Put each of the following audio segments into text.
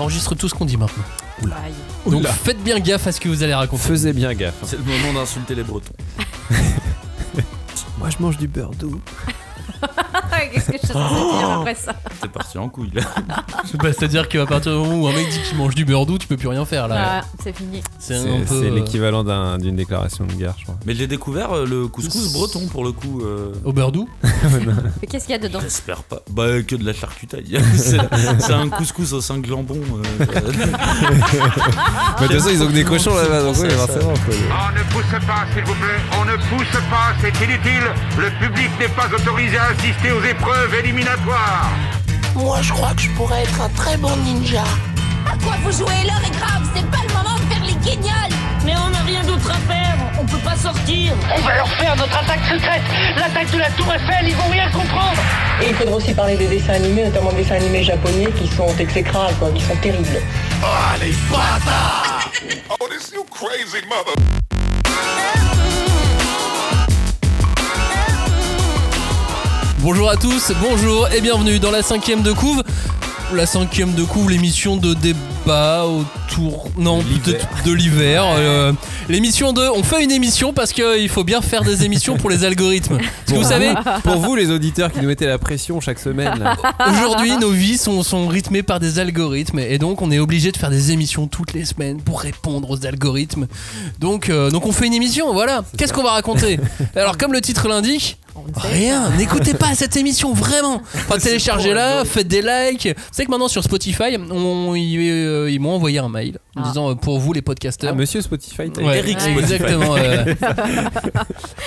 enregistre tout ce qu'on dit maintenant. Oula. Donc faites bien gaffe à ce que vous allez raconter. Faisais bien gaffe. C'est le moment d'insulter les Bretons. Moi je mange du beurre doux. Qu'est-ce que je suis censée dire après ça? T'es parti en couille là. C'est-à-dire qu'à partir du moment où un mec dit qu'il mange du beurre doux, tu peux plus rien faire là. Ah, c'est fini. C'est un peu, C'est l'équivalent d'une déclaration de guerre, je crois. Mais j'ai découvert le couscous breton pour le coup. Au beurre doux. Mais qu'est-ce qu'il y a dedans? J'espère pas. Bah que de la charcutaille. c'est un couscous au 5 jambons. Mais de toute façon, ils ont que des cochons là-bas, donc oui, forcément. On ne pousse pas, s'il vous plaît. On ne pousse pas, c'est inutile. Le public n'est pas autorisé à assister aux épreuves éliminatoires. Moi, je crois que je pourrais être un très bon ninja. À quoi vous jouez? L'heure est grave, c'est pas le moment de faire les guignols. Mais on n'a rien d'autre à faire, on peut pas sortir. On va leur faire notre attaque secrète, l'attaque de la Tour Eiffel, ils vont rien comprendre. Et il faudra aussi parler des dessins animés, notamment des dessins animés japonais qui sont exécrables, quoi, qui sont terribles. Ah, les bâtards! Oh, this you crazy mother... Bonjour à tous, bonjour et bienvenue dans la 5ème de couve. La 5ème de couve, l'émission de débat autour, non, peut-être de l'hiver. L'émission de, on fait une émission parce qu'il faut bien faire des émissions pour les algorithmes. Parce que vous savez, Pour vous, les auditeurs qui nous mettez la pression chaque semaine, là. aujourd'hui, nos vies sont rythmées par des algorithmes et donc on est obligé de faire des émissions toutes les semaines pour répondre aux algorithmes. Donc on fait une émission, voilà. Qu'est-ce qu'on va raconter? Alors comme le titre l'indique, rien, n'écoutez pas cette émission, vraiment. Enfin, téléchargez-la, faites des likes. Vous savez que maintenant sur Spotify, ils m'ont envoyé un mail en disant pour vous les podcasteurs. Ah, monsieur Spotify, t'as Ouais, Eric Spotify. exactement.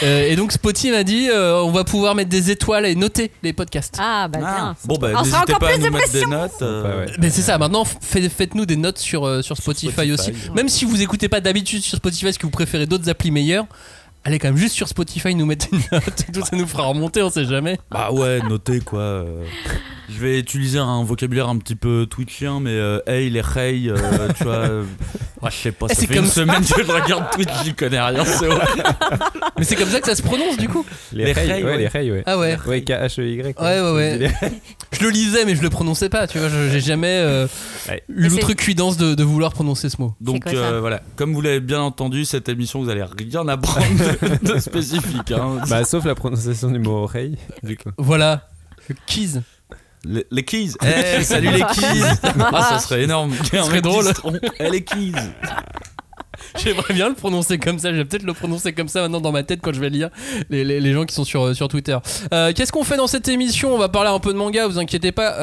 Et donc Spotify m'a dit on va pouvoir mettre des étoiles et noter les podcasts. Ah, bah bien. Bon bah On sera n'hésitez encore pas à plus nous de mettre des pression. notes. Ouais. Mais c'est ça, maintenant faites-nous des notes sur Spotify aussi. Même si vous écoutez pas d'habitude sur Spotify, est-ce que vous préférez d'autres applis meilleures, allez quand même juste sur Spotify nous mettre une note et tout, ça nous fera remonter, on sait jamais. Bah ouais, notez quoi. Je vais utiliser un vocabulaire un petit peu twitchien, mais hey, les hey, tu vois. Ouais, je sais pas, ça c'est fait comme une semaine que je regarde Twitch, j'y connais rien, c'est horrible. Mais c'est comme ça que ça se prononce du coup. Les Rey, ouais, les Rey, ouais. Ah ouais. Ouais, K-H-E-Y. Ouais. Je le lisais mais je le prononçais pas, tu vois, j'ai jamais eu l'outrecuidance de vouloir prononcer ce mot. Donc quoi, ça voilà, comme vous l'avez bien entendu, cette émission, vous allez rien apprendre de spécifique. Hein. Bah, sauf la prononciation du mot Rey, du coup. Voilà, keys. Les keys. Eh, salut les keys. Ah, ça serait énorme. Ça serait drôle. Les keys. J'aimerais bien le prononcer comme ça. Je vais peut-être le prononcer comme ça maintenant dans ma tête quand je vais lire les gens qui sont sur Twitter. Qu'est-ce qu'on fait dans cette émission? On va parler un peu de manga, vous inquiétez pas.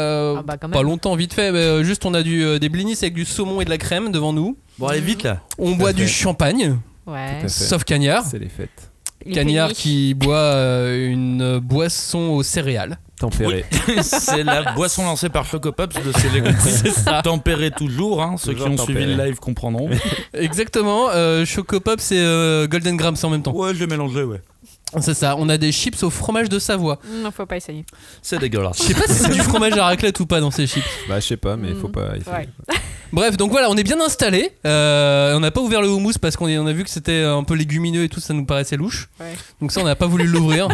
Quand même. Pas longtemps, vite fait. Mais juste, on a des blinis avec du saumon et de la crème devant nous. Bon, allez vite là. On boit du champagne, Ouais. sauf Cagnard. C'est les fêtes. Les Cagnard péniches. qui boit une boisson aux céréales. Tempéré. C'est la boisson lancée par Chocopops de ces légumes. C'est ça. Tempéré toujours, hein, ceux qui Toujours ont suivi le tempéré. live comprendront. Exactement. Chocopop, c'est Golden Grams en même temps. Ouais, je l'ai mélangé, ouais. C'est ça. On a des chips au fromage de Savoie. Non, faut pas essayer. C'est dégueulasse. Je sais pas si c'est du fromage à raclette ou pas dans ces chips. Bah, je sais pas, mais faut pas. Ouais. Bref, donc voilà, on est bien installé. On n'a pas ouvert le houmous parce qu'on a vu que c'était un peu légumineux et tout, ça nous paraissait louche. Ouais. Donc ça, on n'a pas voulu l'ouvrir.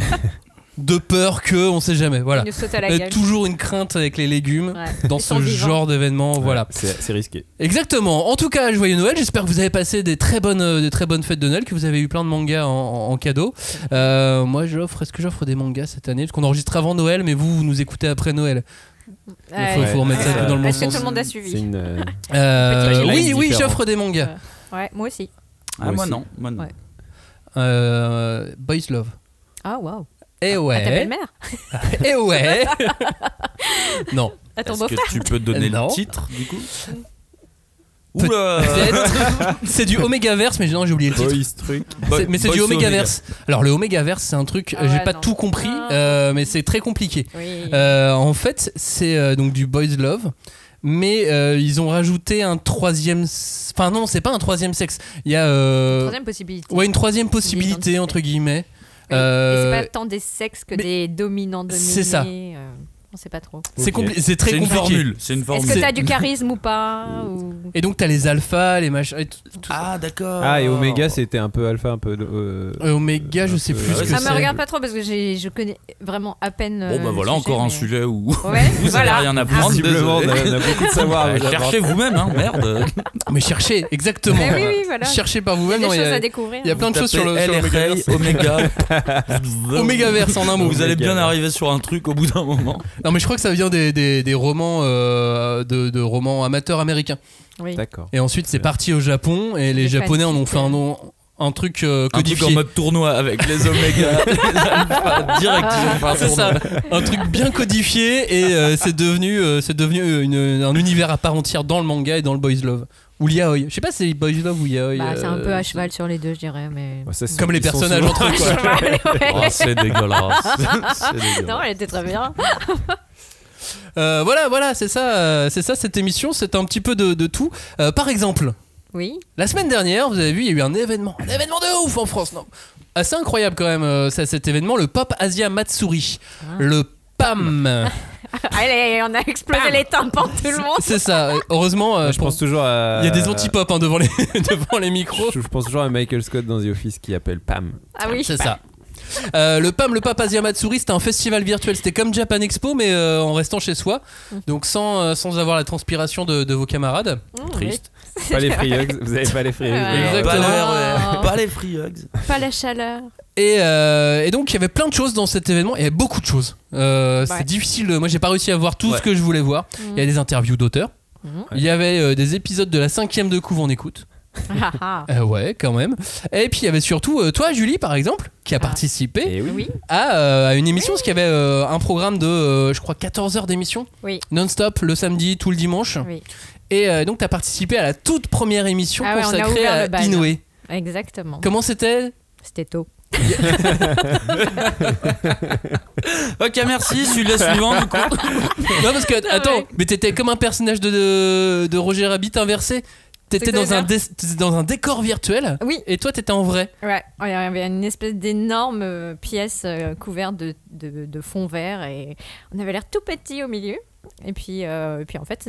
De peur que, on sait jamais. Voilà. Il nous saute à la Il y a gueule. toujours une crainte avec les légumes Ouais. dans Ils ce sont vivants. genre d'événement. Voilà. C'est risqué. Exactement. En tout cas, joyeux Noël. J'espère que vous avez passé des très bonnes fêtes de Noël, que vous avez eu plein de mangas en cadeau. Moi, est-ce que j'offre des mangas cette année? Parce qu'on enregistre avant Noël, mais vous nous écoutez après Noël. Il faut remettre ça dans le bon Est-ce que sens. tout le monde a C'est suivi? une. Oui, line oui, différente. j'offre des mangas. Ouais, moi aussi. Ah, moi aussi. non. Moi non. Ouais. Boys Love. Ah, waouh. Eh À ta ouais. belle-mère? Eh ouais. Non. À ton Est-ce beau-frère? que tu peux donner Non. le titre, du coup? Peut-être. C'est du Omegaverse, mais non, j'ai oublié le titre. Boys truc. Mais c'est du Omegaverse. Alors le Omegaverse, c'est un truc, Ah ouais, j'ai pas non. tout compris, mais c'est très compliqué. Oui. En fait, c'est donc du Boys Love, mais ils ont rajouté un troisième. Enfin non, c'est pas un troisième sexe. Il y a Troisième possibilité. ouais, une troisième possibilité L'identité. entre guillemets. Et c'est pas tant des sexes que mais- des dominants dominés. c'est ça. sait pas trop. C'est très C'est une compliqué. formule. C'est une formule. Est-ce que t'as du charisme ou pas ou... Et donc t'as les alphas, les machins. Ah, d'accord. Ah, et Omega, c'était un peu alpha, un peu. Omega, je sais plus ce que Ça c'est. me regarde pas trop parce que je connais vraiment à peine. Bon, bah voilà, encore un sujet où Ouais, vous avez rien à prendre. Visiblement, on a beaucoup de savoir. Cherchez vous-même, hein, merde. Mais cherchez, exactement. Mais oui, voilà. Cherchez par Il y vous-même. a Non, des choses à découvrir. il y a plein de choses sur le LRA, Omega. Omegaverse en un mot. Vous allez bien arriver sur un truc au bout d'un moment. Non, mais je crois que ça vient des romans de romans amateurs américains. Oui. D'accord. Et ensuite, c'est parti au Japon et les Japonais en ont fait un truc Un truc codifié. en mode tournoi avec les Oméga, les Alpha, direct. Ils ont fait un C'est ça, tournoi. un truc bien codifié et c'est devenu un univers à part entière dans le manga et dans le boys love ou l'yaoi. Je sais pas si c'est boys love ou yaoi. Bah, c'est un peu à cheval sur les deux, je dirais, mais. Ouais, ça, c'est- Comme les ils sont personnages souvent- entre eux, quoi. Cheval, ouais. Oh, c'est dégueulasse. C'est dégueulasse. Non, elle était très bien. Voilà, c'est ça cette émission, c'est un petit peu de tout. Par exemple, Oui. la semaine dernière, vous avez vu, il y a eu un événement de ouf en France, non ? Assez incroyable quand même, cet événement, le Pop Asia Matsuri, le PAM. Allez, on a explosé les tympans de tout le monde. C'est ça. Heureusement, Je pense toujours à. il y a des anti-pop devant les micros. Je pense toujours à Michael Scott dans The Office qui appelle Pam. Ah oui. C'est ça. Le PAM, le Pop Asia Matsuri, c'était un festival virtuel. C'était comme Japan Expo, mais en restant chez soi. Donc sans avoir la transpiration de vos camarades. Triste. Pas les free hugs. Vous avez pas les free hugs. Ouais. Exactement. Pas les free hugs. Pas la chaleur. Et donc il y avait plein de choses dans cet événement. Il y avait beaucoup de choses. C'est difficile. Moi, j'ai pas réussi à voir tout ce que je voulais voir. Il y a des interviews d'auteurs. Il y avait des épisodes de la 5e de Couve en écoute. Ouais, quand même. Et puis il y avait surtout toi, Julie, par exemple, qui a participé Et oui. Oui. à une émission, parce qu'il y avait un programme de, je crois, 14 heures d'émission, Oui. non-stop, le samedi, tout le dimanche. Oui. Et donc tu as participé à la toute première émission Ah ouais, on a consacrée ouvert à le bal. Inoue. Exactement. Comment c'était ? C'était tôt. Ok, merci. Celui-là suivant, du coup. Non, parce que, attends, mais t'étais comme un personnage de Roger Rabbit inversé. T'étais dans un décor virtuel. Oui. Et toi, t'étais en vrai. Ouais, il y avait une espèce d'énorme pièce couverte de fond vert et on avait l'air tout petit au milieu. Et puis en fait,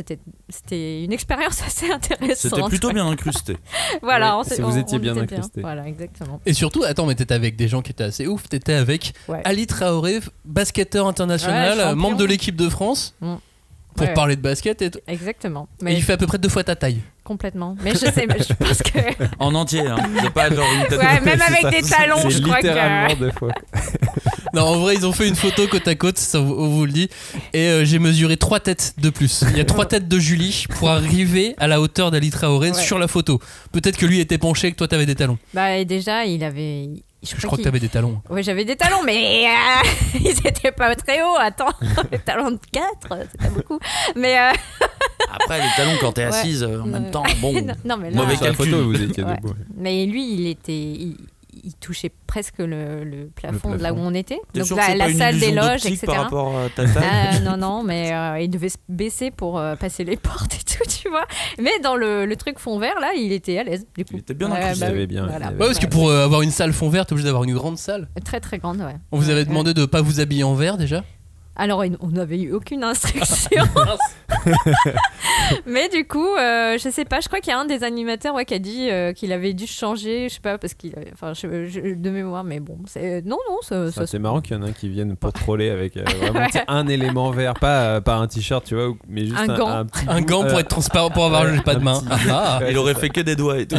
c'était une expérience assez intéressante. C'était plutôt bien incrusté. Voilà, Oui, si vous étiez bien était incrusté. Voilà, exactement. Et surtout, attends, mais t'étais avec des gens qui étaient assez ouf. T'étais avec Ouais. Ali Traoré, basketteur international, Ouais, champion. membre de l'équipe de France, pour Ouais. parler de basket. Et Exactement. et Mais il fait à peu près 2 fois ta taille. complètement. Mais je pense que. En entier, hein. C'est pas genre une tête. Ouais, même avec des talons, C'est je crois littéralement que. 2 fois. Non, en vrai, ils ont fait une photo côte à côte, ça on vous le dit. Et j'ai mesuré 3 têtes de plus. Il y a 3 têtes de Julie pour arriver à la hauteur d'Ali Traoré sur la photo. Peut-être que lui était penché et que toi t'avais des talons. Bah, et déjà, il avait. Je crois que t'avais des talons. Ouais, j'avais des talons, mais ils étaient pas très hauts. Attends, les talons de 4, c'est pas beaucoup. Mais Après, les talons quand t'es assise en même temps, bon. non, mais là, Mauvais Sur la calcul. photo, vous étiez Ouais. debout. Mais lui, il touchait presque le plafond de là où on était. T'es Donc sûr que c'est la pas une salle des illusion loges, d'optique etc. par rapport à ta taille. Non, mais il devait se baisser pour passer les portes et tout, tu vois. Mais dans le truc fond vert, là, il était à l'aise, du coup. Il était bien incrusté. Il avait bien. Voilà. il avait- Ouais, parce que pour avoir une salle fond vert, t'es obligé d'avoir une grande salle. Très, très grande, ouais. On vous avait Ouais. demandé de pas vous habiller en vert déjà. Alors, on n'avait eu aucune instruction. Mais du coup, je sais pas, je crois qu'il y a un des animateurs qui a dit qu'il avait dû changer, je sais pas, parce qu'il. Enfin, de mémoire, mais bon. Non, ça C'est marrant qu'il y en a un qui vienne pour troller avec vraiment tu sais, un élément vert, pas un t-shirt, tu vois, mais juste Un gant. petit Un bout, gant pour être transparent, pour avoir pas de main. Ah. Il aurait fait que des doigts et tout.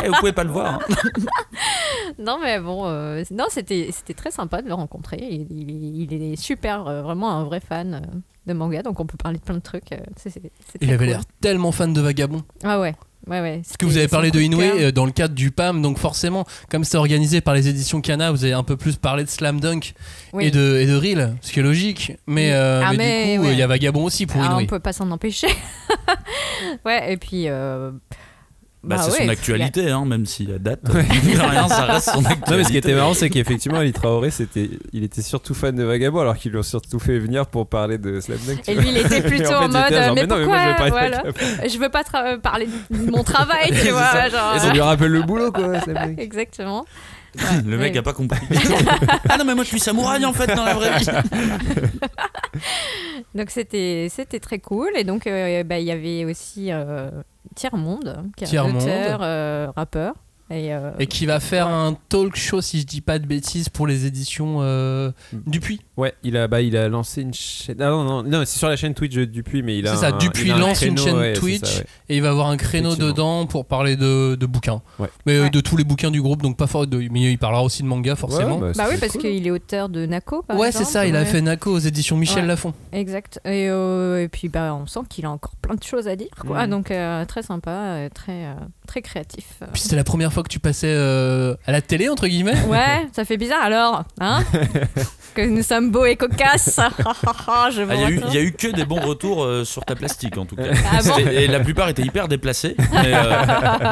Eh, vous pouvez pas le voir. Hein. Non, mais bon, non, c'était très sympa de le rencontrer. Il est super, vraiment un vrai fan de manga, donc on peut parler de plein de trucs. C'est Il très avait cool. l'air tellement fan de Vagabond. Ah ouais. Parce que vous avez parlé de Inoue dans le cadre du PAM, donc forcément, comme c'est organisé par les éditions Kana, vous avez un peu plus parlé de Slam Dunk et de Reel, ce qui est logique. Mais, mais du coup, il y a Vagabond aussi pour Inoue. On peut pas s'en empêcher. Ouais, et puis. C'est son ouais, actualité, hein, même si la date, rien, ça reste son actualité. Non, mais ce qui était marrant, c'est qu'effectivement, Ali Traoré, il était surtout fan de Vagabond, alors qu'ils lui ont surtout fait venir pour parler de Slam Dunk. Et lui, il était plutôt en mode, mais non, pourquoi moi, je vais parler de voilà. Vagabond. Je veux pas parler de mon travail, tu vois. Genre, Et ça lui rappelle le boulot, quoi. Slam Dunk. Exactement. Le mec oui. a pas compris. Ah non, mais moi je suis samouraï en fait dans la vraie vie. Donc c'était très cool. Et donc il y avait aussi Tiers-Monde, qui est un Tiers-Monde. auteur, rappeur. Et qui va faire un talk show, si je dis pas de bêtises, pour les éditions Dupuis. Ouais, il a lancé une chaîne. Ah non, c'est sur la chaîne Twitch de Dupuis, mais il a. C'est ça, Dupuis lance une chaîne ouais, Twitch ça, ouais. et il va avoir un créneau dedans pour parler de bouquins. Ouais. Mais Ouais. de tous les bouquins du groupe, donc pas fort. Mais il parlera aussi de manga, forcément. Ouais, Bah oui, c'est parce cool. qu'il est auteur de Nako. Par Ouais, exemple. c'est ça, il a Ouais. fait Nako aux éditions Michel Ouais. Lafon. Exact. Et puis on sent qu'il a encore plein de choses à dire, quoi. Mhm. Donc très sympa, très créatif. Puis c'était la première fois que tu passais à la télé, entre guillemets. Ouais, ça fait bizarre alors, hein que nous sommes beaux et cocasses. Je vous Il y a eu que des bons retours sur ta plastique en tout cas. Ah bon Et la plupart étaient hyper déplacés. Mais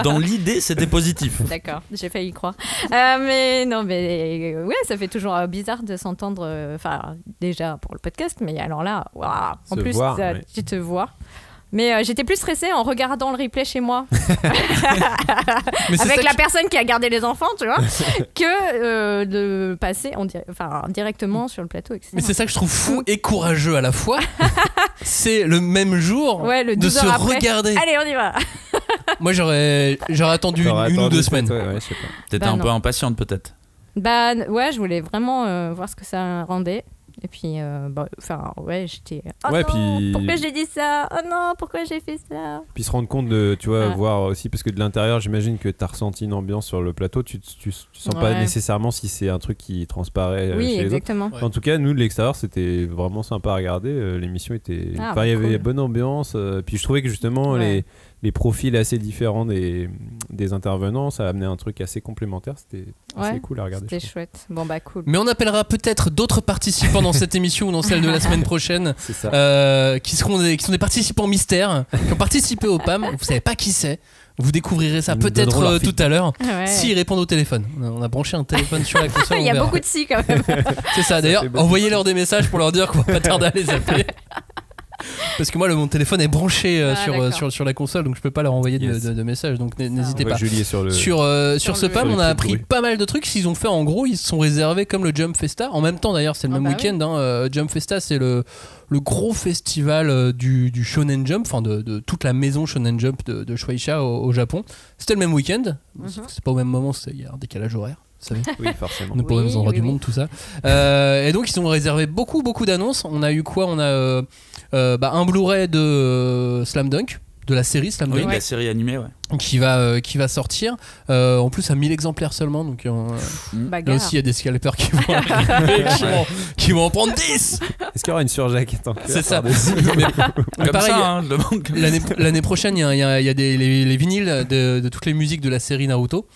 dans l'idée, c'était positif. D'accord, j'ai failli y croire. Mais non, mais ouais, ça fait toujours bizarre de s'entendre. Enfin, déjà pour le podcast, mais alors là, waouh, en Se plus, voir, ouais. tu te vois. Mais j'étais plus stressée en regardant le replay chez moi. Mais c'est Avec ça la que- personne qui a gardé les enfants, tu vois, que de passer directement sur le plateau, etc. Mais c'est ça que je trouve fou et courageux à la fois. C'est le même jour Ouais, le de 12 se heures après. regarder. Allez, on y va. Moi, j'aurais attendu T'aurais une ou attendu deux peut-être, semaines. Ouais, je sais pas. T'étais Bah un non. peu impatiente peut-être. Bah ouais, je voulais vraiment voir ce que ça rendait. Et puis, ouais, j'étais. Oh Ouais, non, puis- pourquoi j'ai dit ça? Oh non, pourquoi j'ai fait ça? Puis se rendre compte de, tu vois, Ouais. voir aussi, parce que de l'intérieur, j'imagine que t'as ressenti une ambiance sur le plateau, tu sens pas Ouais. nécessairement si c'est un truc qui transparaît Oui, chez les autres. exactement. Ouais. En tout cas, nous de l'extérieur, c'était vraiment sympa à regarder. L'émission était. Ah, Enfin, il y bah, avait cool. bonne ambiance. Puis je trouvais que justement, Ouais. les profils assez différents des intervenants, ça a amené un truc assez complémentaire. C'était assez Ouais, cool à regarder. C'était je trouve. chouette. Bon, bah cool. Mais on appellera peut-être d'autres participants dans cette émission ou dans celle de la semaine prochaine C'est ça. qui sont des participants mystères qui ont participé au PAM. Vous savez pas qui c'est. Vous découvrirez ça Ils nous peut-être donneront leur tout à l'heure. Ouais. S'ils répondent au téléphone. On a branché un téléphone sur la console. Il y a on verra. beaucoup de si quand même. C'est ça. D'ailleurs, fait bon. envoyez-leur des messages pour leur dire qu'on va pas tarder à les appeler. Parce que moi, mon téléphone est branché d'accord. sur la console, donc je peux pas leur envoyer Yes. de messages. Donc n'hésitez On voit pas. que Julie est sur le. Sur ce le- PAM, sur on les a petits appris bruits. pas mal de trucs. S'ils ont fait en gros, ils se sont réservés comme le Jump Festa. En même temps d'ailleurs, c'est le Ah même bah week-end. Hein. Jump Festa, c'est le gros festival du Shonen Jump, enfin de toute la maison Shonen Jump de Shueisha au Japon. C'était le même week-end. C'est pas au même moment, il y a un décalage horaire. Vous savez. Oui, forcément. On n'est pas aux mêmes endroits oui, du oui. monde, tout ça. Et donc, ils ont réservé beaucoup d'annonces. On a eu quoi? On a un Blu-ray de Slam Dunk, de la série Slam Oui, Dunk, la série animée, ouais. qui va sortir. En plus, à 1000 exemplaires seulement. Donc, là Bagarre. aussi, il y a des scalpers qui vont arriver, qui vont en prendre 10. Est-ce qu'il y aura une surjaquette en cuir C'est ça. par-dessus Mais Comme pareil, ça, hein, je le demande comme ça. l'année prochaine, il y a les vinyles de toutes les musiques de la série Naruto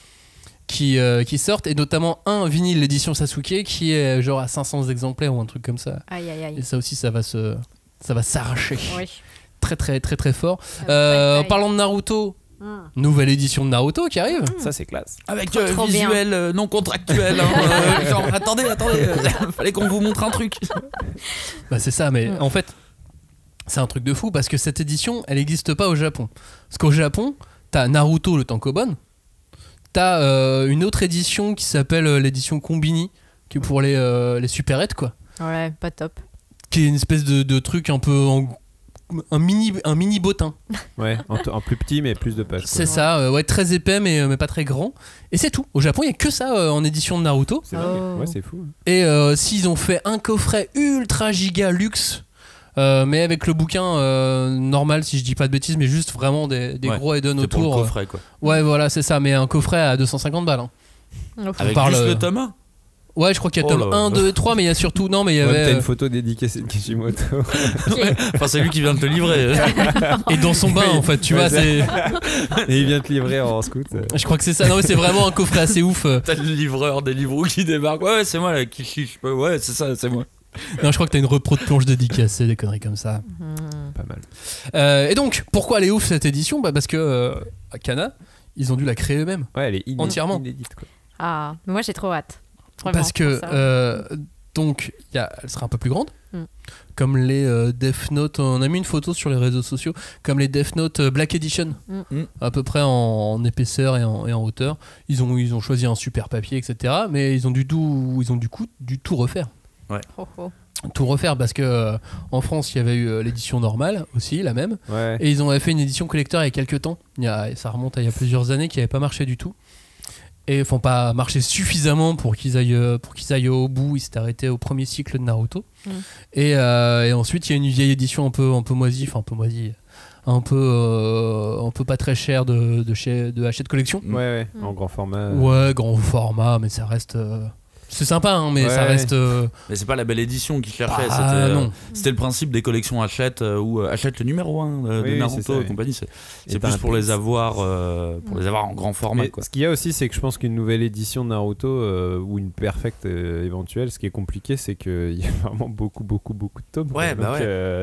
qui sortent, et notamment un vinyle l'édition Sasuke qui est genre à 500 exemplaires ou un truc comme ça. Aïe, aïe, Et aïe. ça aussi, ça va s'arracher Oui. très très très très fort. Bataille. Parlant de Naruto, nouvelle édition de Naruto qui arrive. Ça, c'est classe. Avec Trop bien. visuel non contractuel. Genre, attendez, fallait qu'on vous montre un truc. Bah c'est ça, mais en fait, c'est un truc de fou parce que cette édition, elle n'existe pas au Japon. Parce qu'au Japon, t'as Naruto le Tankobon, t'as une autre édition qui s'appelle l'édition Combini, qui est pour les supérettes, quoi. Ouais, pas top. Qui est une espèce de truc un peu un mini bottin. Ouais, en plus petit, mais plus de pages. quoi. C'est ça, ouais, très épais mais pas très grand. Et c'est tout. Au Japon, il y a que ça en édition de Naruto. C'est dingue. Ouais, c'est fou. Et s'ils ont fait un coffret ultra giga luxe, mais avec le bouquin normal, si je dis pas de bêtises, mais juste vraiment des Ouais, gros add-ons C'est pour le autour. coffret, quoi. Ouais, voilà, c'est ça, mais un coffret à 250 balles. Hein. Avec parle, juste le tome 1. Ouais, je crois qu'il y a Oh tome là 1, là. 2 et 3, mais il y a surtout. Non, mais il y Ouais, t'as avait. une photo dédicacée de Kishimoto. Enfin, c'est lui qui vient de te livrer. Et dans son bain, en fait, tu vois, c'est. Et il vient te livrer en scout. Je crois que c'est ça. Non, mais c'est vraiment un coffret assez ouf. T'as le livreur des livres qui débarque. Ouais, c'est moi, là, qui chiche. Ouais, c'est ça, c'est moi. Non, je crois que t'as une repro de planche dédicacée, des conneries comme ça. Pas mal. Et donc, pourquoi elle est ouf cette édition? Bah, parce que à Kana, ils ont dû la créer eux-mêmes. Ouais, elle est Entièrement. inédite, quoi. Ah, mais moi j'ai trop hâte. Vraiment, Parce que pour ça. Donc, elle sera un peu plus grande. Mm. Comme les Death Note, on a mis une photo sur les réseaux sociaux, comme les Death Note Black Edition, à peu près en épaisseur et en hauteur. Ils ont choisi un super papier, etc. Mais ils ont du coup dû tout refaire. Ouais. Tout refaire parce que en France il y avait eu l'édition normale aussi, la même. Ouais. Et ils ont fait une édition collector il y a quelques temps. Ça remonte à il y a plusieurs années, qui n'avait pas marché du tout. Et enfin pas marché suffisamment pour qu'ils aillent au bout. Ils s'étaient arrêtés au premier cycle de Naruto. Et ensuite il y a une vieille édition un peu moisie, un peu pas très chère de Hachette Collection. Ouais, en grand format. Ouais, grand format, mais ça reste. C'est sympa, hein, mais ça reste. Mais c'est pas la belle édition qu'ils cherchaient. C'était le principe des collections Hachette où Hachette le numéro 1 de Naruto et compagnie. C'est plus pour les avoir en grand format. Quoi. Ce qu'il y a aussi, c'est que je pense qu'une nouvelle édition de Naruto ou une perfecte éventuelle, ce qui est compliqué, c'est qu'il y a vraiment beaucoup de tomes. Ouais, donc,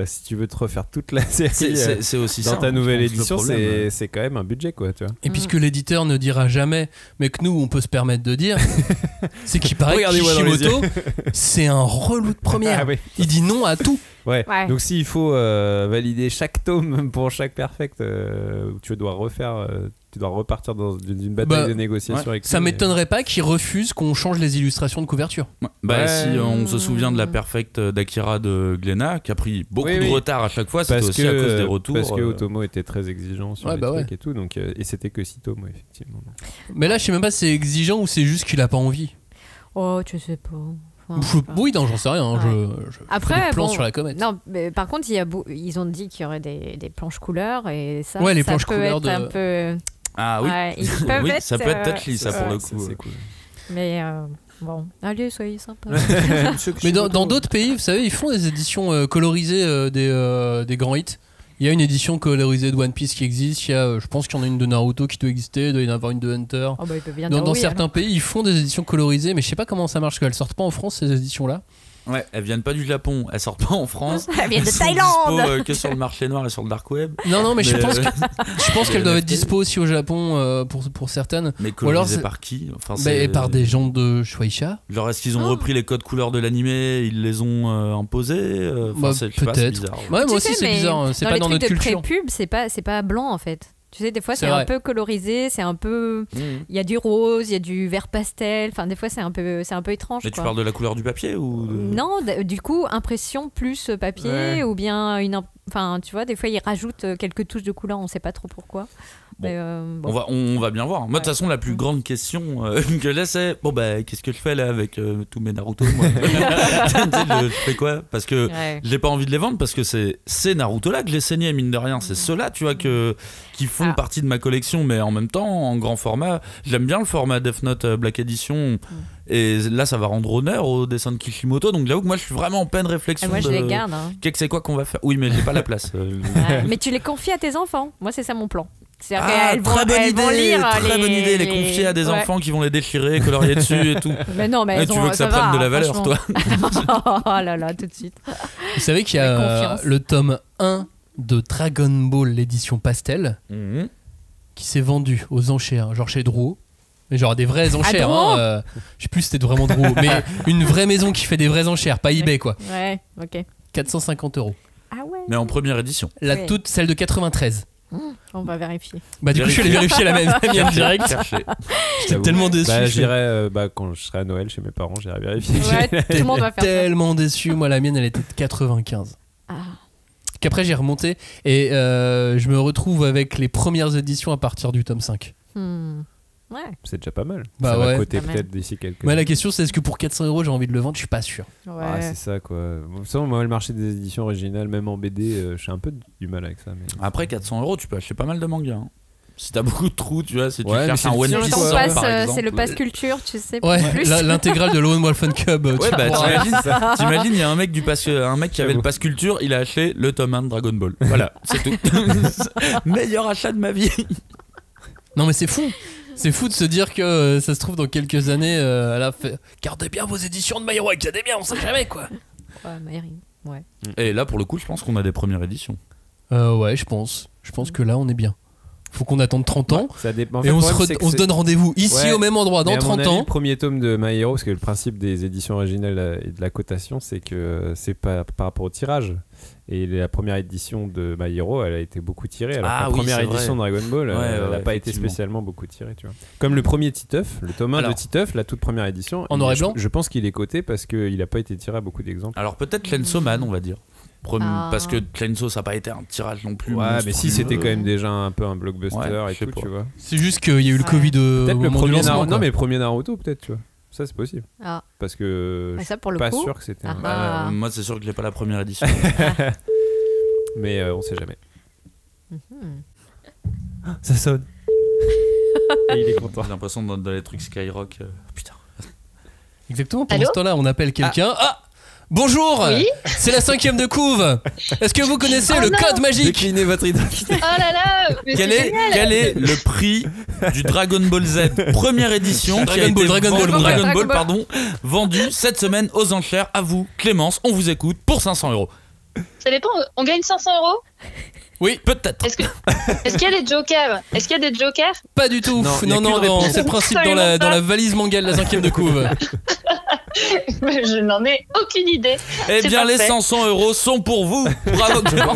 si tu veux te refaire toute la série c'est aussi dans ta nouvelle édition, c'est c'est quand même un budget, quoi. Tu vois. Et puisque l'éditeur ne dira jamais, mais que nous on peut se permettre de dire, c'est qu'il paraît que Kishimoto, c'est un relou de première. Il dit non à tout. Ouais. Donc s'il faut valider chaque tome pour chaque perfect, tu dois repartir dans une bataille de négociation avec ça m'étonnerait pas qu'il refuse qu'on change les illustrations de couverture. Si on se souvient de la perfect d'Akira de Glénat qui a pris beaucoup de retard à chaque fois, c'était aussi à cause des retours. Parce que Otomo était très exigeant sur les trucs et tout, donc, et c'était que 6 tomes effectivement. Mais là je sais même pas si c'est exigeant ou c'est juste qu'il a pas envie. Oh, tu sais pas. Oui, non, j'en sais rien. Ouais. Je Après, fais des plans sur la comète. Non, mais par contre, ils ont dit qu'il y aurait des planches couleurs et ça. Ouais, les ça planches peut couleurs être un peu. Ah oui. Ouais, ils peuvent oui, être, ça peut être touchy, ça pour le coup. C'est cool. Mais bon, allez, soyez sympas. Mais dans d'autres pays, vous savez, ils font des éditions colorisées des grands hits. Il y a une édition colorisée de One Piece qui existe. Je pense qu'il y en a une de Naruto qui doit exister. Il doit y en avoir une de Hunter. Oh bah, il peut bien dans oui, certains pays, ils font des éditions colorisées, mais je sais pas comment ça marche, parce qu'elles sortent pas en France, ces éditions-là. Ouais, elles viennent pas du Japon, elles sortent pas en France. Elles viennent de sont Thaïlande. dispo, que sur le marché noir et sur le dark web. Non, mais je pense qu'elles doivent être dispo aussi au Japon pour certaines. Mais colorisées par qui par des gens de Shueisha. Genre, est-ce qu'ils ont repris les codes couleurs de l'animé, ils les ont imposés peut-être. C'est bizarre. Ouais, moi aussi c'est bizarre. C'est pas dans notre culture. Dans les trucs de pré-pub, c'est pas blanc en fait. Tu sais, des fois, c'est un peu colorisé, c'est un peu. Il y a du rose, il y a du vert pastel. Enfin, des fois, c'est un peu étrange. Mais tu parles de la couleur du papier ou Non, du coup, impression plus papier ou bien une. Enfin, tu vois, des fois, ils rajoutent quelques touches de couleur, on sait pas trop pourquoi. Bon. Mais, on va bien voir. Moi, de toute façon, la plus grande question que j'ai, c'est qu'est-ce que je fais là avec tous mes Naruto moi je fais quoi? Parce que j'ai pas envie de les vendre parce que c'est ces Naruto là que j'ai saigné, mine de rien. C'est ceux-là, tu vois, qui font partie de ma collection, mais en même temps, en grand format. J'aime bien le format Death Note Black Edition. Et là, ça va rendre honneur au dessin de Kishimoto. Donc, j'avoue que moi, je suis vraiment en pleine réflexion. Moi, je les garde. C'est quoi qu'on va faire? Oui, mais j'ai pas la place. Mais tu les confies à tes enfants. Moi, c'est ça mon plan. Très bonne idée, les confier à des enfants qui vont les déchirer, colorier dessus et tout. Mais non, mais tu veux que ça prenne de la valeur, toi? Oh là là, tout de suite. Vous savez qu'il y a le tome 1 de Dragon Ball, l'édition pastel, qui s'est vendu aux enchères, genre chez Drouot. Mais genre des vraies enchères, je sais plus si c'était vraiment Drouot, mais une vraie maison qui fait des vraies enchères, pas eBay quoi. Ouais, ok. 450 €. Ah ouais. Mais en première édition. Toute celle de 93. On va vérifier. Du coup, je suis allé vérifier la mienne direct. J'étais tellement déçu. Je dirais, quand je serai à Noël chez mes parents, j'irai vérifier. Ouais, tout le monde va faire tellement déçu. Moi, la mienne, elle était de 95. Qu'après, j'ai remonté et je me retrouve avec les premières éditions à partir du tome 5. Ouais. C'est déjà pas mal. Ça va coter peut-être d'ici quelques années. La question, c'est est-ce que pour 400 € j'ai envie de le vendre? Je suis pas sûr. Ouais. C'est ça quoi. Moi, le marché des éditions originales, même en BD, j'ai un peu du mal avec ça. Mais... Après 400 € tu peux acheter pas mal de mangas. Hein. Si t'as beaucoup de trous, tu vois, si tu cherches un One Piece, par exemple. C'est le pass culture, tu sais. L'intégrale de Lone Wolf and Cub. T'imagines, il y a un mec qui avait le pass culture, il a acheté le tome 1 de Dragon Ball. Voilà, c'est tout. Meilleur achat de ma vie. Non mais c'est fou. C'est fou de se dire que ça se trouve dans quelques années, elle a fait gardez bien vos éditions de My Hero Academia, on sait jamais quoi. Ouais, My Hero, ouais. Et là pour le coup, je pense qu'on a des premières éditions. Ouais, je pense que là on est bien. Faut qu'on attende 30 ans. Ça dépend. En et fait, on c'est se donne rendez-vous ici au même endroit dans 30 ans. Le premier tome de My Hero, parce que le principe des éditions originales et de la cotation, c'est que c'est pas par rapport au tirage. Et la première édition de My Hero, elle a été beaucoup tirée. Alors que la première édition de Dragon Ball, elle n'a pas été spécialement beaucoup tirée. Tu vois. Comme le premier Titeuf, le tome 1 de Titeuf, la toute première édition. En noir et blanc. Je pense qu'il est coté parce qu'il n'a pas été tiré à beaucoup d'exemplaires. Alors peut-être Chainsaw Man, on va dire. Parce que Chainsaw, ça n'a pas été un tirage non plus. Ouais, mais si c'était quand même déjà un peu un blockbuster et tout, tu vois. C'est juste qu'il y a eu le Covid. Peut-être le premier Naruto. Non, mais le premier Naruto, peut-être, tu vois. Ça, c'est possible. Parce que je suis pas sûr que c'était. Moi, c'est sûr que je n'ai pas la première édition. Mais on sait jamais. Ça sonne. Et il est content. J'ai l'impression dans les trucs Skyrock. Putain. Exactement. Pendant ce temps-là, on appelle quelqu'un. Bonjour, c'est la 5e de couve. Est-ce que vous connaissez le code magique? Déclinez votre identité. Oh là là, quel est le prix du Dragon Ball Z première édition Dragon Ball, pardon, vendu cette semaine aux enchères? À vous, Clémence, on vous écoute pour 500 €. Ça dépend, on gagne 500 €? Oui, peut-être. Est-ce qu'il y a des jokers? Est-ce qu'il y a des jokers? Pas du tout. Non, c'est le principe dans la valise manga de la 5e de couve. Je n'en ai aucune idée. Eh bien, les 500 € sont pour vous. Bravo, Clément.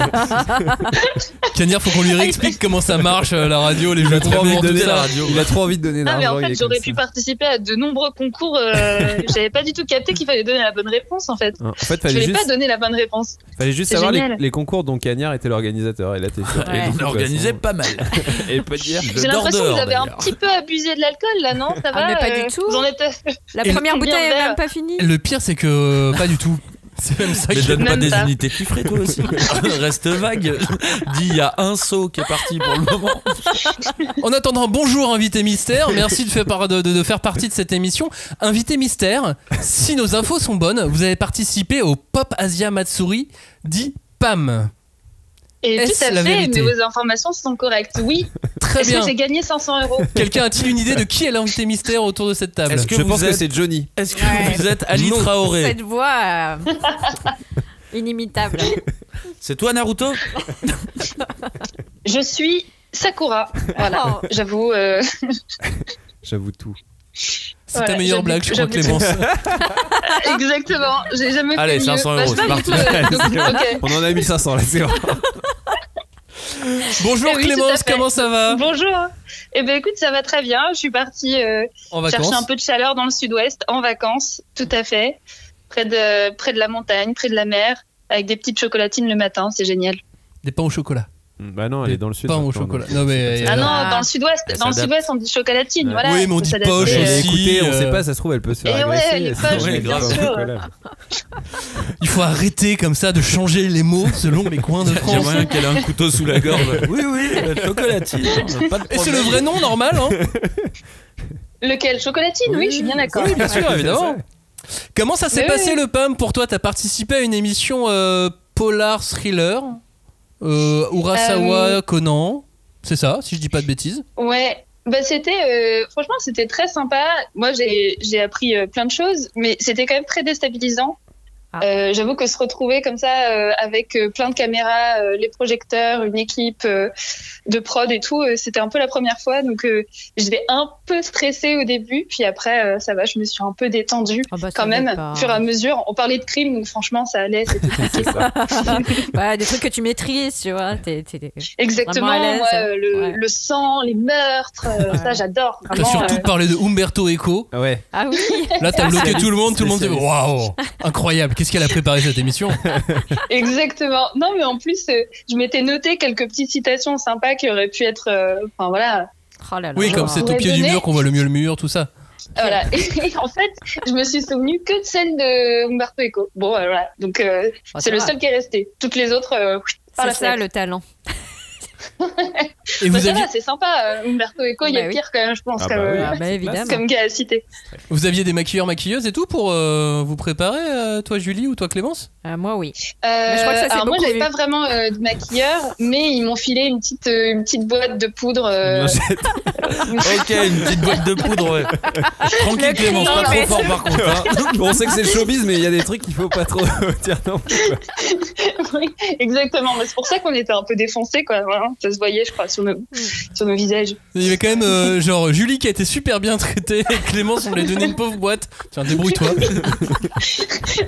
Cagnard, faut qu'on lui réexplique comment ça marche la radio, les jeux de la radio. Il a trop envie de donner l'argent. Mais en fait, j'aurais pu participer à de nombreux concours. J'avais pas du tout capté qu'il fallait donner la bonne réponse en fait. En fait, je voulais pas donner la bonne réponse. Fallait juste savoir les concours dont Cagnard était l'organisateur. Et là, t'es sûr. Et on organisait pas mal. Et peut dire. J'ai l'impression que vous avez un petit peu abusé de l'alcool là, non? Ça va? Mais pas du tout. La première bouteille est même pas finie. Le pire, c'est que pas du tout. C'est même ça. Mais donne pas des unités chiffrées toi aussi. Reste vague. Dis il y a un saut qui est parti pour le moment. En attendant, bonjour invité mystère. Merci de faire partie de cette émission. Invité mystère, si nos infos sont bonnes, vous avez participé au Pop Asia Matsuri dit PAM. Et tout à fait, mais vos informations sont correctes. Oui. Très bien. Est-ce que j'ai gagné 500 €? Quelqu'un a-t-il une idée de qui est l'invité mystère autour de cette table? Je pense que c'est Johnny. Est-ce que vous êtes Ali Traoré? Cette voix inimitable. C'est toi, Naruto? Je suis Sakura. Voilà. J'avoue. J'avoue tout. C'est ta meilleure blague, je crois, Clémence. Exactement. J'ai jamais fait mieux. Allez, 500 €, c'est parti. Okay. On en a 1500 là, c'est bon. Bonjour Clémence, comment ça va? Bonjour. Eh ben écoute, ça va très bien. Je suis partie chercher un peu de chaleur dans le sud-ouest, en vacances, tout à fait. Près de la montagne, près de la mer, avec des petites chocolatines le matin, c'est génial. Des pains au chocolat. Bah non, elle est dans le sud. Pain au chocolat. Non mais non, dans le sud-ouest. Dans le sud-ouest, on dit chocolatine. Voilà. Oui, mais on dit poche aussi. Écoutez, on sait pas, ça se trouve, elle peut se faire agresser. Les poches, bien sûr. Il faut arrêter comme ça de changer les mots selon les coins de France. Il y a moyen qu'elle ait un couteau sous la gorge. Oui, chocolatine. Pas de problème. Et c'est le vrai nom normal, hein? Lequel? Chocolatine? Oui, je suis bien d'accord. Oui, bien sûr, évidemment. Comment ça s'est passé le PAM pour toi? T'as participé à une émission Polar Thriller Urasawa Conan, c'est ça, si je dis pas de bêtises? Ouais, bah c'était franchement c'était très sympa. Moi j'ai appris plein de choses, mais c'était quand même très déstabilisant. J'avoue que se retrouver comme ça avec plein de caméras, les projecteurs, une équipe de prod et tout, c'était un peu la première fois, donc j'étais un peu stressée au début, puis après ça va, je me suis un peu détendue quand même, au fur et à mesure. On parlait de crime, donc franchement ça allait, c'était tranquille. Ouais, des trucs que tu maîtrises, tu vois. Exactement, le sang, les meurtres, ça j'adore. T'as surtout parlé de Umberto Eco. Ouais. Ah oui. Là t'as bloqué tout le monde dit waouh, incroyable. Qu'est-ce qu'elle a préparé cette émission? Exactement. Non, mais en plus, je m'étais noté quelques petites citations sympas qui auraient pu être. Enfin, voilà. Oh là là. Oui, comme c'est au pied du mur qu'on voit le mieux le mur, tout ça. Voilà. Et en fait, je me suis souvenue que de celle de Umberto Eco. Bon, voilà. Donc, c'est le seul qui est resté. Toutes les autres, c'est ça le talent. Et vous aviez... c'est sympa, Umberto Eco, il y a pire quand même, je pense, comme gars à citer. Vous aviez des maquilleurs, maquilleuses et tout pour vous préparer, toi Julie ou toi Clémence? Moi, oui. Mais je crois que ça, alors moi, j'avais pas vraiment de maquilleur, mais ils m'ont filé une petite boîte de poudre. Ok, une petite boîte de poudre, ouais. Tranquille, Clémence, pas trop fort par contre. Hein. On sait que c'est le showbiz, mais il y a des trucs qu'il faut pas trop dire non plus. Oui, exactement. Mais c'est pour ça qu'on était un peu défoncés, quoi. Voilà. Ça se voyait, je crois, sur nos visages. Il y avait quand même genre Julie qui a été super bien traitée et Clémence, on lui a donné une pauvre boîte. Tiens, débrouille-toi.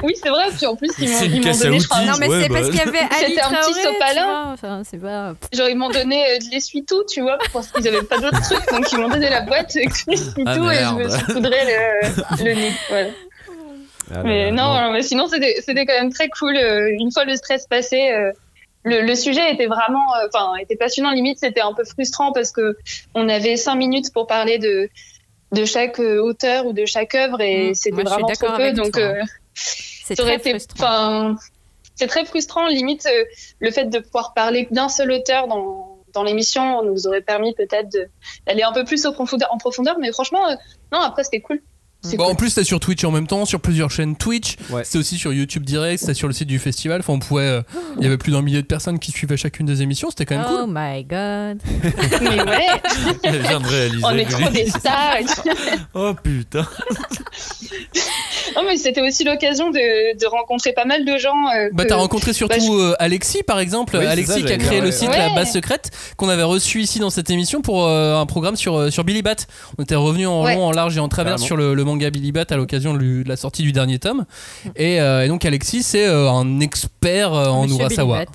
Oui, c'est vrai. Puis en plus, ils m'ont donné. Non, mais c'est parce qu'il y avait Ali C'était un petit sopalin. Enfin, c'est pas. Genre, ils m'ont donné de l'essuie-tout, tu vois, parce qu'ils avaient pas d'autres trucs. Donc, ils m'ont donné la boîte avec l'essuie-tout et je me suis poudré le nez. Voilà. Mais non, mais sinon, c'était quand même très cool. Une fois le stress passé, le sujet était vraiment, était passionnant. Limite, c'était un peu frustrant parce que on avait 5 minutes pour parler de chaque auteur ou de chaque œuvre et c'était vraiment trop peu. Donc, c'est très frustrant. C'est très frustrant. Limite, le fait de pouvoir parler d'un seul auteur dans l'émission nous aurait permis peut-être d'aller un peu plus en profondeur. Mais franchement, non, après, c'était cool. Bon, en plus, c'était sur Twitch en même temps, sur plusieurs chaînes Twitch. Ouais. C'était aussi sur YouTube direct, c'était sur le site du festival. Enfin, on pouvait. Il y avait plus d'1 million de personnes qui suivaient chacune des émissions. C'était quand même cool. Oh my god. Mais ouais. Elle vient de réaliser. On est trop des stars. Oh putain. Non, mais c'était aussi l'occasion de rencontrer pas mal de gens. T'as rencontré surtout Alexis, par exemple. Oui, Alexis ça, qui a créé le site La Base Secrète, qu'on avait reçu ici dans cette émission pour un programme sur Billy Bat. On était revenu en long, en large et en travers sur le manga Billy Bat à l'occasion de la sortie du dernier tome. Et donc Alexis, c'est un expert en Urasawa.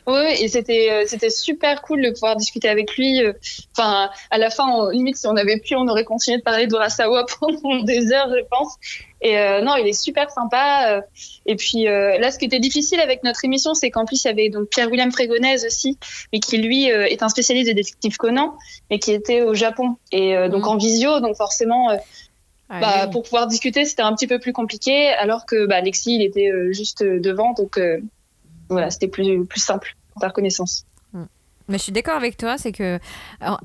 Oui, et c'était super cool de pouvoir discuter avec lui. Enfin, à la fin, limite, si on avait pu, on aurait continué de parler d'Urasawa pendant des heures, je pense. Et non, il est super sympa. Et puis là, ce qui était difficile avec notre émission, c'est qu'en plus, il y avait donc Pierre-William Frégonèse aussi, mais qui lui est un spécialiste des détectives Conan, mais qui était au Japon. Et donc en visio, donc forcément... pour pouvoir discuter, c'était un petit peu plus compliqué, alors que Alexis, il était juste devant, donc voilà, c'était plus simple pour faire connaissance. Mais je suis d'accord avec toi, c'est que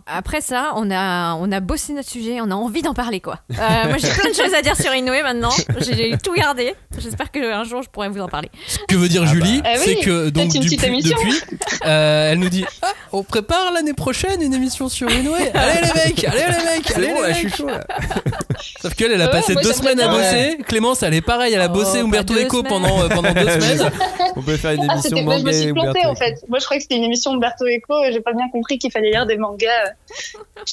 après ça, on a bossé notre sujet, on a envie d'en parler, quoi. Moi, j'ai plein de choses à dire sur Inoue maintenant. J'ai tout gardé. J'espère qu'un jour je pourrai vous en parler. Ce que veut dire Julie, c'est que donc depuis, elle nous dit on prépare l'année prochaine une émission sur Inoue. Allez les mecs, c'est bon, là, je suis chaud là. Sauf qu'elle, elle a passé 2 semaines à bosser. Clémence, elle est pareille, elle a bossé Umberto Eco pendant 2 semaines. On peut faire une émission manga. Je me suis plantée en fait. Moi, je croyais que c'était une émission Umberto Eco. J'ai pas bien compris qu'il fallait lire des mangas.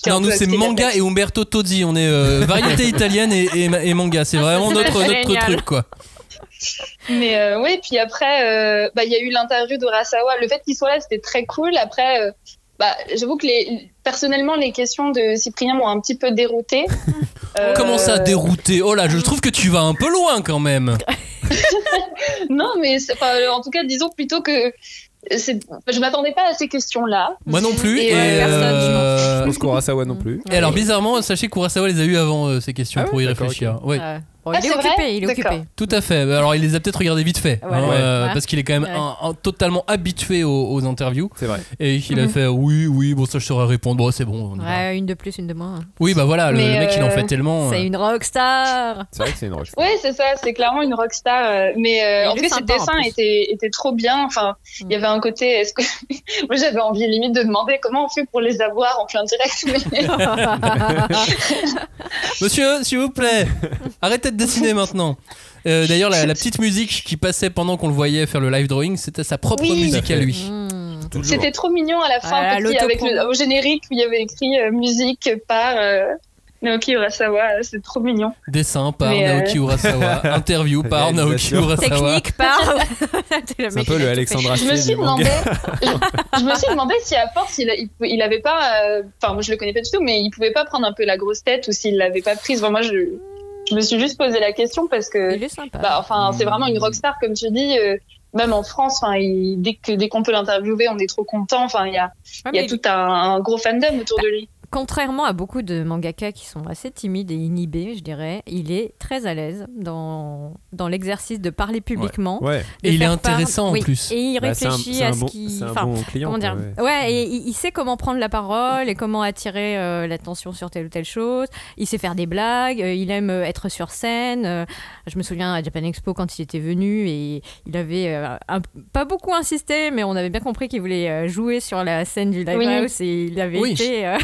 Non, nous c'est manga et Umberto Tozzi. On est variété italienne et manga. C'est vraiment notre truc, quoi. Mais oui, puis après, il y a eu l'interview d'Urasawa. Le fait qu'il soit là, c'était très cool. Après, j'avoue que personnellement, les questions de Cyprien m'ont un petit peu déroutée. Comment ça, dérouté? Oh là, je trouve que tu vas un peu loin quand même. Non, mais en tout cas, disons plutôt que je m'attendais pas à ces questions-là. Moi non plus. Je pense qu'Urasawa non plus. Et alors bizarrement, sachez qu'Urasawa les a eu avant ces questions pour y réfléchir. Okay. Ouais. Il est occupé. Tout à fait. Alors il les a peut-être regardés vite fait, parce qu'il est quand même totalement habitué aux interviews. C'est vrai. Et qu'il a fait oui, bon ça je saurais répondre. Bon, c'est bon. Une de plus, une de moins. Oui, voilà, le mec il en fait tellement. C'est une rockstar. C'est vrai que c'est une rockstar. Oui, c'est ça, c'est clairement une rockstar. Mais en tout cas, ses dessins étaient trop bien. Enfin, il y avait un côté. Moi, j'avais envie limite de demander comment on fait pour les avoir en plein direct. Monsieur, s'il vous plaît, arrêtez de dessiner maintenant. D'ailleurs, la petite musique qui passait pendant qu'on le voyait faire le live drawing, c'était sa propre musique à lui. C'était trop mignon à la fin, avec au générique où il y avait écrit musique par Naoki Urasawa. C'est trop mignon. Dessin par Naoki Urasawa. Interview par Naoki Urasawa. Technique par. C'est un peu le Alexandre Astier. Je me suis demandé si à force il avait pas. Enfin, moi je le connais pas du tout, mais il pouvait pas prendre un peu la grosse tête ou s'il l'avait pas prise. Enfin, moi je me suis juste posé la question parce que. Il est sympa. C'est vraiment une rockstar comme tu dis. Même en France, dès qu'on peut l'interviewer, on est trop content. Enfin, il y a tout un gros fandom autour de lui. contrairement à beaucoup de mangaka qui sont assez timides et inhibés, je dirais, il est très à l'aise dans l'exercice de parler publiquement. Ouais. Et il est intéressant en plus. Et il réfléchit à ce qu'il... C'est un bon client. Comment dire ? Ouais, et il sait comment prendre la parole et comment attirer l'attention sur telle ou telle chose. Il sait faire des blagues, il aime être sur scène. Je me souviens à Japan Expo quand il était venu et il avait pas beaucoup insisté, mais on avait bien compris qu'il voulait jouer sur la scène du Live House et il avait été...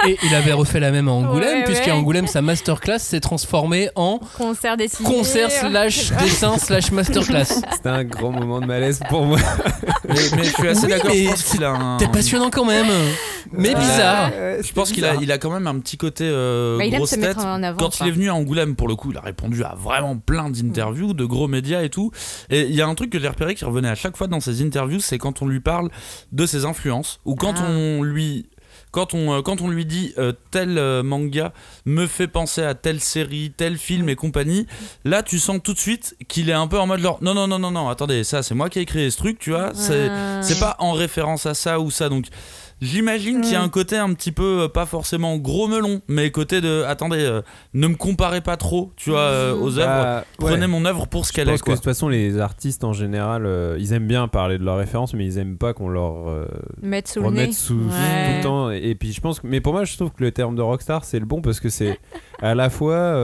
Et il avait refait la même à Angoulême, puisqu'à Angoulême, sa masterclass s'est transformée en concert dessiné. Concert / dessin / masterclass. C'était un grand moment de malaise pour moi. mais je suis assez d'accord. Je pense qu'il a un... T'es passionnant quand même, mais bizarre. Je pense qu'il a quand même un petit côté grosse tête. Quand il est venu à Angoulême, pour le coup, il a répondu à vraiment plein d'interviews, de gros médias et tout. Et il y a un truc que j'ai repéré qui revenait à chaque fois dans ses interviews, c'est quand on lui parle de ses influences, ou quand on lui dit tel manga me fait penser à telle série, tel film et compagnie, là tu sens tout de suite qu'il est un peu en mode genre non, attendez, ça c'est moi qui ai créé ce truc, tu vois, c'est pas en référence à ça ou ça, donc j'imagine qu'il y a un côté un petit peu, pas forcément gros melon, mais côté de attendez, ne me comparez pas trop, tu vois, aux œuvres, prenez mon œuvre pour ce qu'elle est. Je pense que de toute façon, les artistes en général, ils aiment bien parler de leurs références, mais ils aiment pas qu'on leur remette sous tout le temps. Et puis je pense que, mais pour moi, je trouve que le terme de rockstar, c'est le bon parce que c'est à la fois.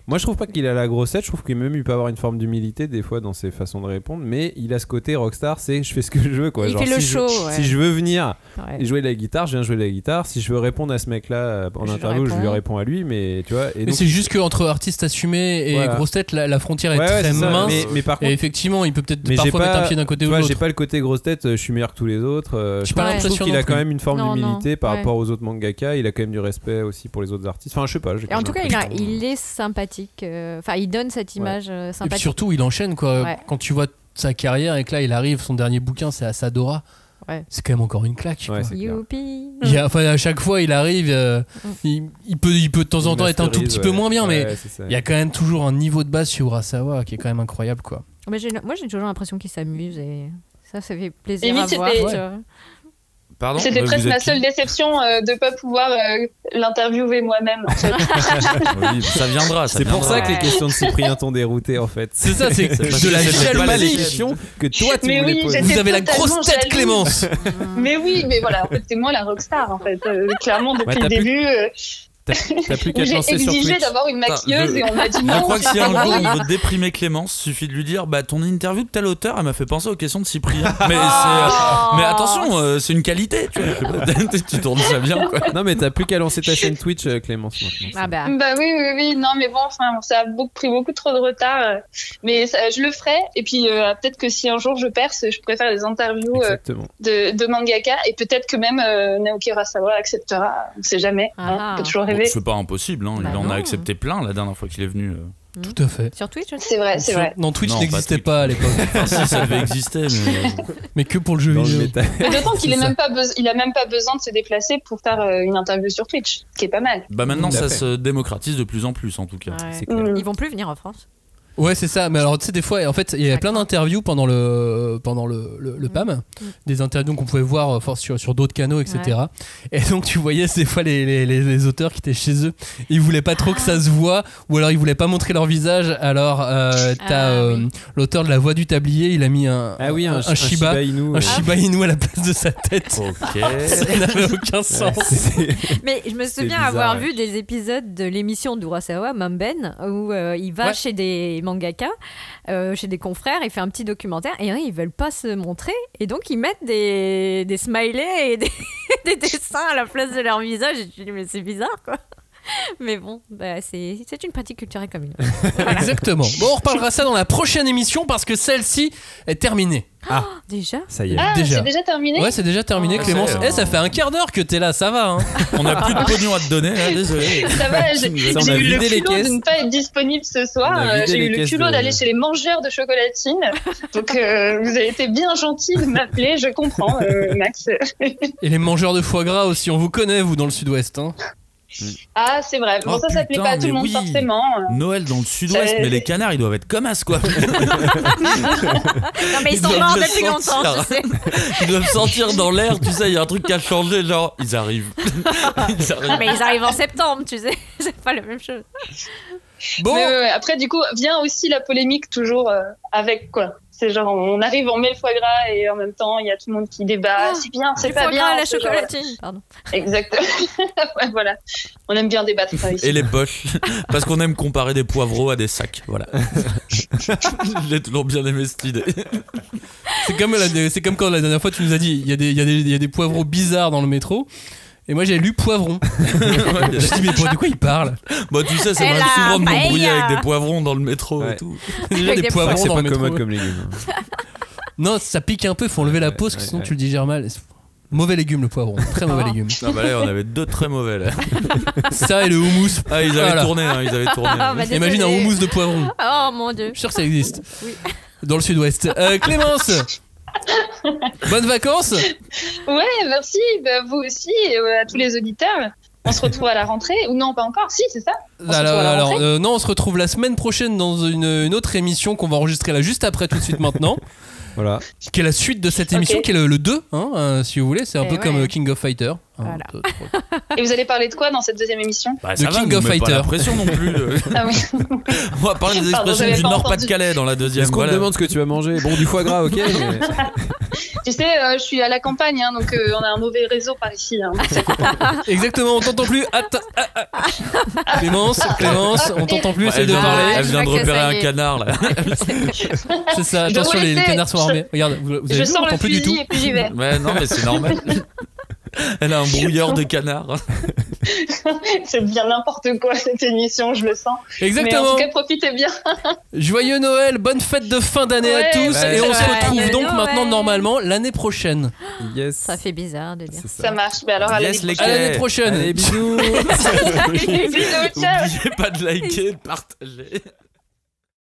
Moi, je trouve pas qu'il a la grossette, je trouve qu'il même il peut avoir une forme d'humilité des fois dans ses façons de répondre, mais il a ce côté rockstar, c'est je fais ce que je veux, quoi. Il genre, fait le show. Si je veux venir. Et jouer de la guitare, je viens jouer de la guitare. Si je veux répondre à ce mec-là en interview, je lui réponds à lui. Mais tu vois. Et donc, c'est juste qu'entre artistes assumés et grosse tête, la frontière est très mince. Mais par contre, et effectivement, il peut peut-être parfois mettre un pied d'un côté ou de l'autre. J'ai pas le côté grosse tête. Je suis meilleur que tous les autres. Je trouve qu'il a quand même une forme d'humilité par rapport aux autres mangaka. Il a quand même du respect aussi pour les autres artistes. Enfin, je sais pas. Et en tout cas, il est sympathique. Enfin, il donne cette image sympathique. Et puis surtout, il enchaîne quoi. Quand tu vois sa carrière et que là, il arrive, son dernier bouquin, c'est Asadora. C'est quand même encore une claque. Youpi. À chaque fois, il arrive, il peut de temps en temps être un tout petit peu moins bien, mais il y a quand même toujours un niveau de base chez Urasawa qui est quand même incroyable, quoi. Mais moi, j'ai toujours l'impression qu'il s'amuse et ça fait plaisir à voir. Pardon, c'était presque ma seule déception de ne pas pouvoir l'interviewer moi-même. En fait. Oui, ça viendra. C'est pour ça que les questions de Cyprien t'ont dérouté, en fait. C'est ça, c'est de la jalousie que toi tu voulais poser. Vous avez la grosse tête, Clémence. Mais oui, mais voilà, en fait, c'est moi la rockstar, en fait. Clairement, depuis le début. T'as plus qu'à te lancer sur Twitch. J'ai exigé d'avoir une maquilleuse et on m'a dit non. Je crois que si un jour on veut déprimer Clémence, suffit de lui dire ton interview de tel auteur, elle m'a fait penser aux questions de Cyprien. Mais attention, c'est une qualité, tu vois. Tu tournes ça bien, quoi. Non, mais t'as plus qu'à lancer ta chaîne Twitch, Clémence, maintenant. Bah oui. Non, mais bon, enfin, ça a pris beaucoup trop de retard. Mais je le ferai. Et puis, peut-être que si un jour je perce, je pourrais faire des interviews de mangaka. Et peut-être que même Naoki Urasawa acceptera. On sait jamais. On peut toujours rêver. C'est pas impossible, hein. Il en a accepté plein la dernière fois qu'il est venu. Tout à fait. Sur Twitch aussi. C'est vrai. Non, Twitch n'existait pas à l'époque. Enfin, si, ça devait exister, mais que pour le jeu vidéo. Mais d'autant qu'il a même pas besoin de se déplacer pour faire une interview sur Twitch, ce qui est pas mal. Maintenant, ça se démocratise de plus en plus, en tout cas. C'est clair. Ils vont plus venir en France. Ouais, c'est ça. Mais alors, tu sais, des fois, en fait, il y a plein d'interviews pendant le PAM, des interviews qu'on pouvait voir sur d'autres canaux, etc. Et donc, tu voyais des fois les auteurs qui étaient chez eux, ils voulaient pas trop que ça se voit, ou alors ils voulaient pas montrer leur visage. Alors, t'as l'auteur de La Voix du Tablier, il a mis un Shiba Inu à la place de sa tête. Ça n'avait aucun sens. Mais je me souviens avoir vu des épisodes de l'émission d'Urasawa, Mamben, où il va chez des mangaka, chez des confrères, il fait un petit documentaire et ils veulent pas se montrer et donc ils mettent des smileys et des dessins à la place de leur visage et je dis mais c'est bizarre, quoi. Mais bon, c'est une pratique culturelle comme une autre. Voilà. Exactement. Bon, on reparlera ça dans la prochaine émission parce que celle-ci est terminée. Déjà ? Ça y est. C'est déjà terminé ? Ouais, c'est déjà terminé, Clémence. Ça fait un quart d'heure que t'es là, ça va. Hein. On a plus de pognon à te donner, là, désolé. Ça va, j'ai eu le culot de ne pas être disponible ce soir. J'ai eu le culot d'aller chez les mangeurs de chocolatine. Donc, vous avez été bien gentil de m'appeler, je comprends, Max. Et les mangeurs de foie gras aussi, on vous connaît, vous, dans le sud-ouest. Hein. Ah, c'est vrai. Bon, ça plaît pas à tout le monde forcément. Noël dans le sud-ouest, mais les canards, ils doivent être comme as, quoi. Non, mais ils sont morts depuis longtemps, tu sais. Ils doivent sentir dans l'air, tu sais, il y a un truc qui a changé, genre, ils arrivent. Mais ils arrivent en septembre, tu sais. C'est pas la même chose. Bon. Mais après, du coup, vient aussi la polémique toujours avec quoi. C'est genre, on arrive, on met le foie gras et en même temps, il y a tout le monde qui débat. C'est bien, c'est pas bien. Le foie gras à la chocolatine, pardon. Exactement. Ouais, voilà. On aime bien débattre ici. Et les poches. Parce qu'on aime comparer des poivreaux à des sacs. Voilà. J'ai toujours bien aimé cette idée. C'est comme quand la dernière fois tu nous as dit il y a des poivreaux bizarres dans le métro. Et moi j'ai lu poivron. Je me suis dit mais de quoi il parle? Bah tu sais, ça m'arrive souvent de m'embrouiller avec des poivrons dans le métro et tout. Déjà des poivrons c'est dans pas le métro. commode comme légume. Non, ça pique un peu, faut enlever la peau parce que sinon tu le digères mal. Mauvais légume le poivron, très mauvais légume. Ah bah là on avait 2 très mauvais là. Ça et le houmous. Ah ils avaient tourné, hein, ils avaient tourné. Imagine un houmous de poivron. Oh mon dieu. Je suis sûr que ça existe. Oui. Dans le sud-ouest. Clémence. Bonnes vacances. Ouais, merci. Bah, vous aussi, et à tous les auditeurs. On se retrouve à la rentrée ou non, pas encore. Si, c'est ça. Non, on se retrouve la semaine prochaine dans une autre émission qu'on va enregistrer là juste après, tout de suite maintenant. Voilà. Qui est la suite de cette émission, qui est le 2, si vous voulez. C'est un peu comme King of Fighter. Voilà. Et vous allez parler de quoi dans cette deuxième émission? De King of Fighter. Pas la pression non plus. Ah oui. On va parler des expressions du Nord-Pas-de-Calais dans la deuxième. Est-ce qu'on te demande ce que tu vas manger? Bon, du foie gras, ok. Mais... Tu sais, je suis à la campagne, hein, donc on a un mauvais réseau par ici. Hein. Exactement, on t'entend plus. Clémence, on t'entend plus. Essaye de parler. Elle vient de repérer un canard là. C'est ça. Attention, les canards sont armés. Regarde, vous avez vu, on n'entend plus du tout. Et puis j'y vais. Ouais, non, mais c'est normal. Elle a un brouilleur de canard. C'est bien n'importe quoi cette émission, je le sens. Exactement. Mais en tout cas, profitez bien. Joyeux Noël, bonne fête de fin d'année à tous. Et on se retrouve donc maintenant normalement l'année prochaine. Yes. Ça fait bizarre de dire. Ça marche. Mais alors à l'année prochaine. Allez, bisous. Bisous, ciao. N'oubliez pas de liker, de partager.